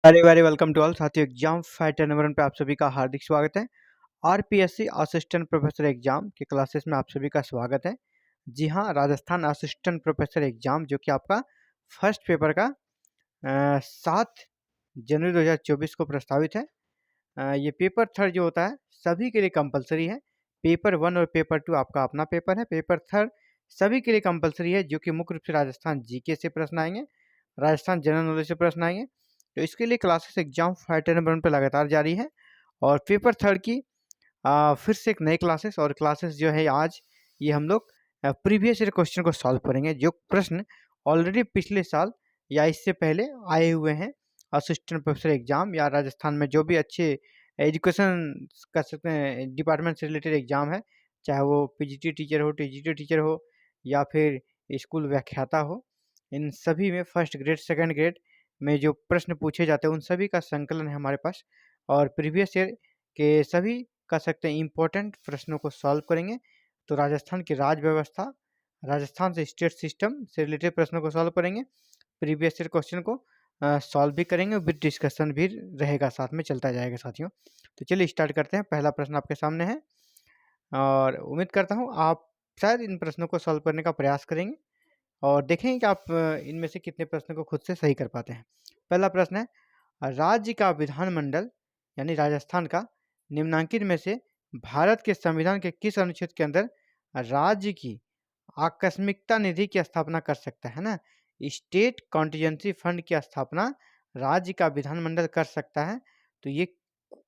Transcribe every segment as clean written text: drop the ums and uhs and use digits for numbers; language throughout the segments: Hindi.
Very very welcome to all साथियों। एग्जाम फाइटर नंबर 1 पे आप सभी का हार्दिक स्वागत है। आरपीएससी असिस्टेंट प्रोफेसर एग्जाम के क्लासेस में आप सभी का स्वागत है। जी हाँ, राजस्थान असिस्टेंट प्रोफेसर एग्जाम जो कि आपका फर्स्ट पेपर का 7 जनवरी 2024 को प्रस्तावित है। ये पेपर थर्ड जो होता है सभी के लिए कंपलसरी है। पेपर 1 और पेपर 2 आपका अपना पेपर है। पेपर थर्ड सभी के लिए कंपलसरी है, जो कि मुख्य रूप से राजस्थान जीके से प्रश्न आएंगे, राजस्थान जनरल नॉलेज से प्रश्न आएंगे। तो इसके लिए क्लासेस एग्जाम फाइटर नंबर 1 पे लगातार जारी है। और पेपर थर्ड की फिर से एक नई क्लासेस और क्लासेस जो है आज ये हम लोग प्रीवियस ईयर क्वेश्चन को सॉल्व करेंगे, जो प्रश्न ऑलरेडी पिछले साल या इससे पहले आए हुए हैं असिस्टेंट प्रोफेसर एग्जाम या राजस्थान में जो भी अच्छे एजुकेशन कर सकते हैं डिपार्टमेंट से रिलेटेड एग्जाम है, चाहे वो पीजीटी टीचर हो, टीजीटी टीचर हो या फिर स्कूल व्याख्याता हो। इन सभी में फर्स्ट ग्रेड सेकंड ग्रेड में जो प्रश्न पूछे जाते हैं उन सभी का संकलन है हमारे पास। और प्रीवियस ईयर के सभी कह सकते हैं इम्पोर्टेंट प्रश्नों को सॉल्व करेंगे। तो राजस्थान की राज व्यवस्था, राजस्थान से स्टेट सिस्टम से रिलेटेड प्रश्नों को सॉल्व करेंगे, प्रीवियस ईयर क्वेश्चन को सॉल्व भी करेंगे, विद डिस्कशन भी रहेगा, साथ में चलता जाएगा साथियों। तो चलिए स्टार्ट करते हैं। पहला प्रश्न आपके सामने है और उम्मीद करता हूँ आप शायद इन प्रश्नों को सॉल्व करने का प्रयास करेंगे और देखेंगे कि आप इनमें से कितने प्रश्न को खुद से सही कर पाते हैं। पहला प्रश्न है, राज्य का विधानमंडल यानी राजस्थान का निम्नांकित में से भारत के संविधान के किस अनुच्छेद के अंदर राज्य की आकस्मिकता निधि की स्थापना कर सकता है ना। स्टेट कॉन्टीजेंसी फंड की स्थापना राज्य का विधानमंडल कर सकता है। तो ये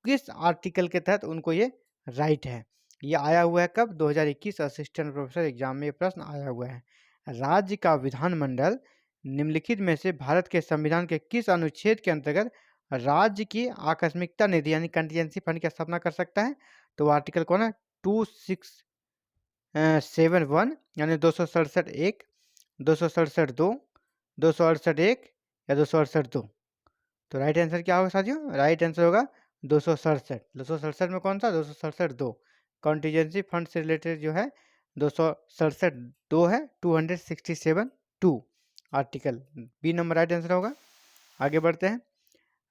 किस आर्टिकल के तहत उनको ये राइट है। ये आया हुआ है कब? 2021 असिस्टेंट प्रोफेसर एग्जाम में ये प्रश्न आया हुआ है। राज्य का विधानमंडल निम्नलिखित में से भारत के संविधान के किस अनुच्छेद के अंतर्गत राज्य की आकस्मिकता निधि यानी कंटीजेंसी फंड की स्थापना कर सकता है? तो आर्टिकल कौन है? 2671 यानी 267(1), 267(2), 268(1) या 268(2। तो राइट आंसर क्या होगा साथियों? राइट आंसर होगा 267। 267 में कौन सा? 267(2). कॉन्टीजेंसी फंड से रिलेटेड जो है 267(2) है, 267(2) article B number right answer होगा। आगे बढ़ते हैं।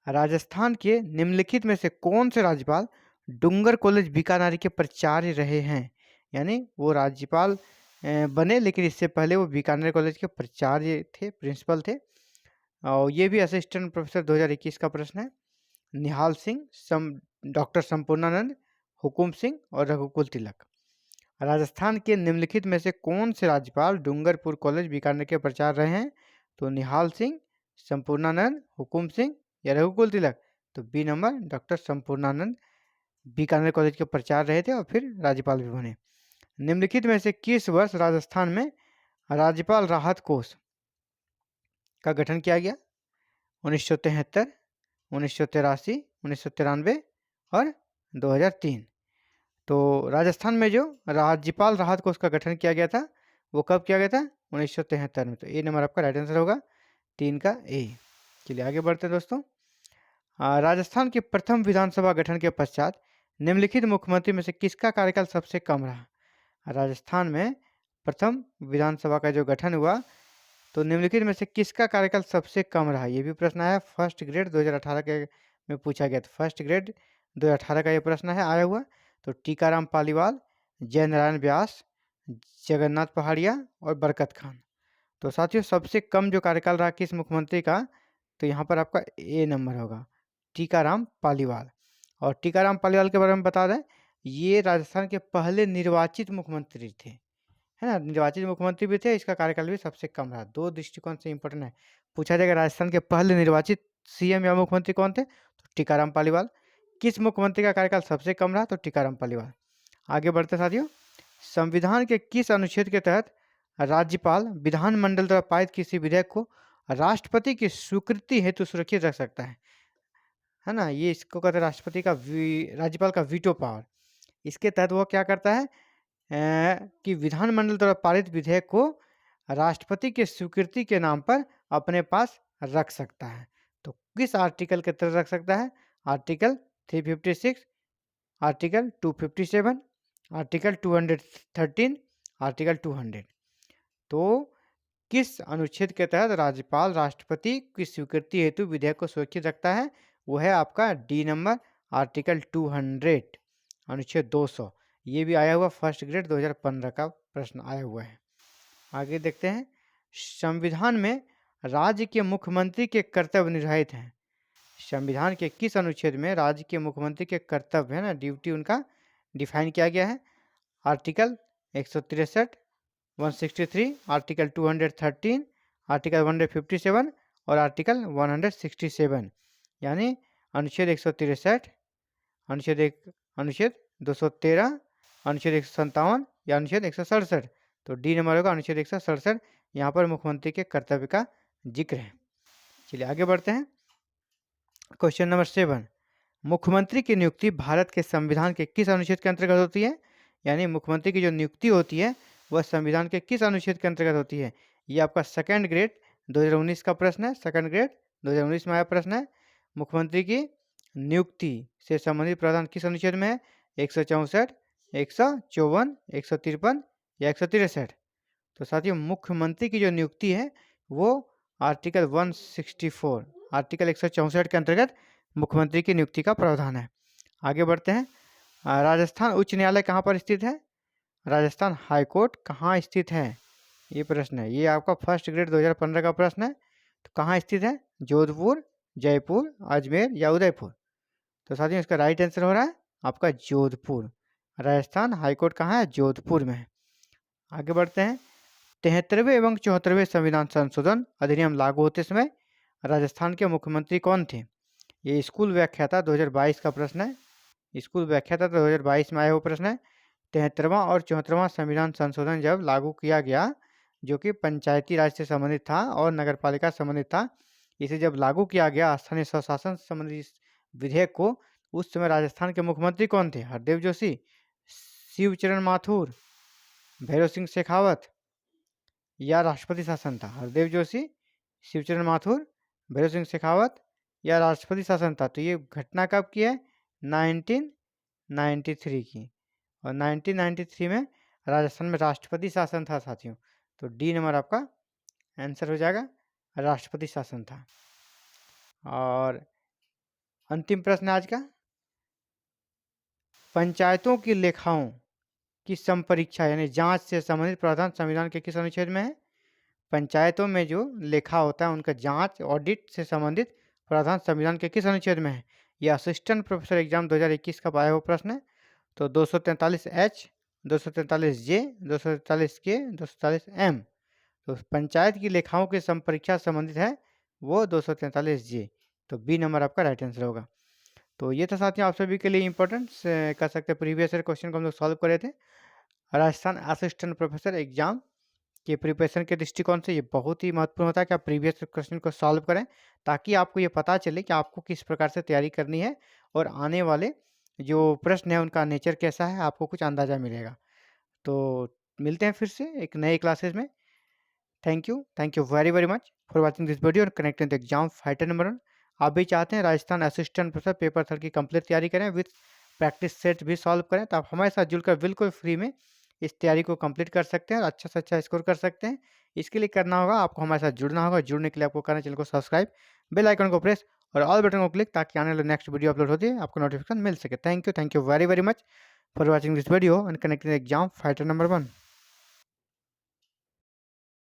राजस्थान के निम्नलिखित में से कौन से राज्यपाल डूंगर कॉलेज बीकानेर के प्राचार्य रहे हैं? यानी वो राज्यपाल बने लेकिन इससे पहले वो बीकानेर कॉलेज के प्राचार्य थे, प्रिंसिपल थे। और ये भी असिस्टेंट प्रोफेसर 2021 का प्रश्न है। निहाल सिंह, डॉक्टर संपूर्णानंद, हुकुम सिंह और रघुकुल तिलक। राजस्थान के निम्नलिखित में से कौन से राज्यपाल डूंगरपुर कॉलेज बीकानेर के प्राचार्य रहे हैं? तो निहाल सिंह, संपूर्णानंद, हुकुम सिंह या रघुकुल तिलक। तो B number doctor Sampurnanand Bikaner college के प्राचार्य रहे थे और फिर राज्यपाल भी बने। निम्नलिखित में से किस वर्ष राजस्थान में राज्यपाल राहत कोष का गठन किया गया? 1973, 1983, 1993 और 2003। तो राजस्थान में जो राज्यपाल राहत कोष का गठन किया गया था वो कब किया गया था? 1973 में। तो ए नंबर आपका राइट आंसर होगा, 3 का ए। चलिए आगे बढ़ते हैं दोस्तों। राजस्थान के प्रथम विधानसभा गठन के पश्चात निम्नलिखित मुख्यमंत्री में से किसका कार्यकाल सबसे कम रहा? राजस्थान में प्रथम विधानसभा का जो गठन हुआ तो निम्नलिखित में से किसका कार्यकाल सबसे कम रहा? ये भी प्रश्न आया फर्स्ट ग्रेड 2018 के में पूछा गया था। फर्स्ट ग्रेड 2018 का ये प्रश्न है आया हुआ। तो टीकाराम पालीवाल, जय नारायण व्यास, जगन्नाथ पहाड़िया और बरकत खान। तो साथियों सबसे कम जो कार्यकाल रहा किस मुख्यमंत्री का? तो यहाँ पर आपका ए नंबर होगा, टीकाराम पालीवाल। और टीकाराम पालीवाल के बारे में बता दें, ये राजस्थान के पहले निर्वाचित मुख्यमंत्री थे, है ना। निर्वाचित मुख्यमंत्री भी थे, इसका कार्यकाल भी सबसे कम रहा। दो दृष्टिकोण से इंपॉर्टेंट है। पूछा जाएगा राजस्थान के पहले निर्वाचित सीएम या मुख्यमंत्री कौन थे? तो टीकाराम पालीवाल। किस मुख्यमंत्री का कार्यकाल सबसे कम रहा? तो टीकाराम पालीवाल। आगे बढ़ते साथियों। संविधान के किस अनुच्छेद के तहत राज्यपाल विधानमंडल द्वारा पारित किसी विधेयक को राष्ट्रपति की स्वीकृति हेतु सुरक्षित रख सकता है ना। ये इसको कहते हैं राष्ट्रपति का राज्यपाल का वीटो पावर। इसके तहत वो क्या करता है कि विधानमंडल द्वारा पारित विधेयक को राष्ट्रपति की स्वीकृति के नाम पर अपने पास रख सकता है। तो किस आर्टिकल के तहत रख सकता है? Article 356, article 257, article 213, article 200। तो किस अनुच्छेद के तहत राज्यपाल राष्ट्रपति की स्वीकृति हेतु विधेयक को सुरक्षित रखता है? वो है आपका डी नंबर, आर्टिकल 200, अनुच्छेद 200। ये भी आया हुआ फर्स्ट ग्रेड 2015 का प्रश्न आया हुआ है। आगे देखते हैं, संविधान में राज्य के मुख्यमंत्री के कर्तव्य निर्धारित हैं। संविधान के किस अनुच्छेद में राज्य के मुख्यमंत्री के कर्तव्य है ना, ड्यूटी उनका डिफाइन किया गया है? आर्टिकल 163, 163, आर्टिकल 213, आर्टिकल 157 और आर्टिकल 167। यानी अनुच्छेद 163, अनुच्छेद 213, अनुच्छेद 157 या अनुच्छेद 167। तो डी नंबर होगा अनुच्छेद 167। यहाँ पर मुख्यमंत्री के कर्तव्य का जिक्र है। चलिए आगे बढ़ते हैं। क्वेश्चन नंबर 7, मुख्यमंत्री की नियुक्ति भारत के संविधान के किस अनुच्छेद के अंतर्गत होती है? यानी मुख्यमंत्री की जो नियुक्ति होती है वह संविधान के किस अनुच्छेद के अंतर्गत होती है? ये आपका सेकंड ग्रेड 2019 का प्रश्न है। सेकंड ग्रेड 2019 में आया प्रश्न है। मुख्यमंत्री की नियुक्ति से संबंधित प्रावधान किस अनुच्छेद में है? 164, 154, 153 या 163। तो साथियों, मुख्यमंत्री की जो नियुक्ति है वो आर्टिकल 164, आर्टिकल 164 के अंतर्गत मुख्यमंत्री की नियुक्ति का प्रावधान है। आगे बढ़ते हैं। राजस्थान उच्च न्यायालय कहाँ पर स्थित है? राजस्थान हाईकोर्ट कहाँ स्थित है? ये प्रश्न है। ये आपका फर्स्ट ग्रेड 2015 का प्रश्न है। तो कहाँ स्थित है? जोधपुर, जयपुर, अजमेर या उदयपुर? तो साथियों, इसका राइट आंसर हो रहा है आपका जोधपुर। राजस्थान हाईकोर्ट कहाँ है? जोधपुर में है। आगे बढ़ते हैं। 73वें एवं 74वें संविधान संशोधन अधिनियम लागू होते समय राजस्थान के मुख्यमंत्री कौन थे? ये स्कूल व्याख्याता 2022 का प्रश्न है। स्कूल व्याख्याता 2022 में आया हुआ प्रश्न है। 73वां और 74वां संविधान संशोधन जब लागू किया गया, जो कि पंचायती राज से संबंधित था और नगरपालिका संबंधित था, इसे जब लागू किया गया स्थानीय स्वशासन संबंधी विधेयक को, उस समय राजस्थान के मुख्यमंत्री कौन थे? हरदेव जोशी, शिवचरण माथुर, भैरव सिंह शेखावत या राष्ट्रपति शासन था? हरदेव जोशी, शिवचरण माथुर, भैरव सिंह शेखावत या राष्ट्रपति शासन था? तो ये घटना कब की है? 1993 की। और 1993 में राजस्थान में राष्ट्रपति शासन था साथियों। तो डी नंबर आपका आंसर हो जाएगा, राष्ट्रपति शासन था। और अंतिम प्रश्न आज का, पंचायतों की लेखाओं की संपरीक्षा यानी जांच से संबंधित प्रावधान संविधान के किस अनुच्छेद में है? पंचायतों में जो लेखा होता है उनका जांच, ऑडिट से संबंधित प्रावधान संविधान के किस अनुच्छेद में है? यह असिस्टेंट प्रोफेसर एग्जाम 2021 का आया हुआ प्रश्न है। तो 243H, 243J, 243K, 243M। तो पंचायत की लेखाओं की संपरीक्षा संबंधित है वो 243J। तो बी नंबर आपका राइट आंसर होगा। तो ये था साथियों आप सभी के लिए इंपॉर्टेंट कह सकते हैं प्रीवियस ईयर क्वेश्चन को हम लोग सॉल्व कर रहे थे। राजस्थान असिस्टेंट प्रोफेसर एग्जाम के प्रिपरेशन के दृष्टिकोण से ये बहुत ही महत्वपूर्ण होता है कि आप प्रीवियस क्वेश्चन को सॉल्व करें, ताकि आपको ये पता चले कि आपको किस प्रकार से तैयारी करनी है और आने वाले जो प्रश्न है उनका नेचर कैसा है, आपको कुछ अंदाजा मिलेगा। तो मिलते हैं फिर से एक नए क्लासेस में। Thank you very very much for watching this video और connecting the exam fighter number 1। आप भी चाहते हैं राजस्थान असिस्टेंट प्रोफेसर पेपर 3 की कंप्लीट तैयारी करें, विथ प्रैक्टिस सेट भी सॉल्व करें, तो आप हमारे साथ जुड़कर बिल्कुल फ्री में इस तैयारी को कंप्लीट कर सकते हैं और अच्छा से अच्छा स्कोर कर सकते हैं। इसके लिए करना होगा आपको हमारे साथ जुड़ना होगा। जुड़ने के लिए आपको करना चैनल को सब्सक्राइब, बेल आइकन को प्रेस और ऑल बटन को क्लिक, ताकि आने वाले नेक्स्ट वीडियो अपलोड होती है आपको नोटिफिकेशन मिल सके। Thank you very very much for watching this video and connecting the exam fighter number 1।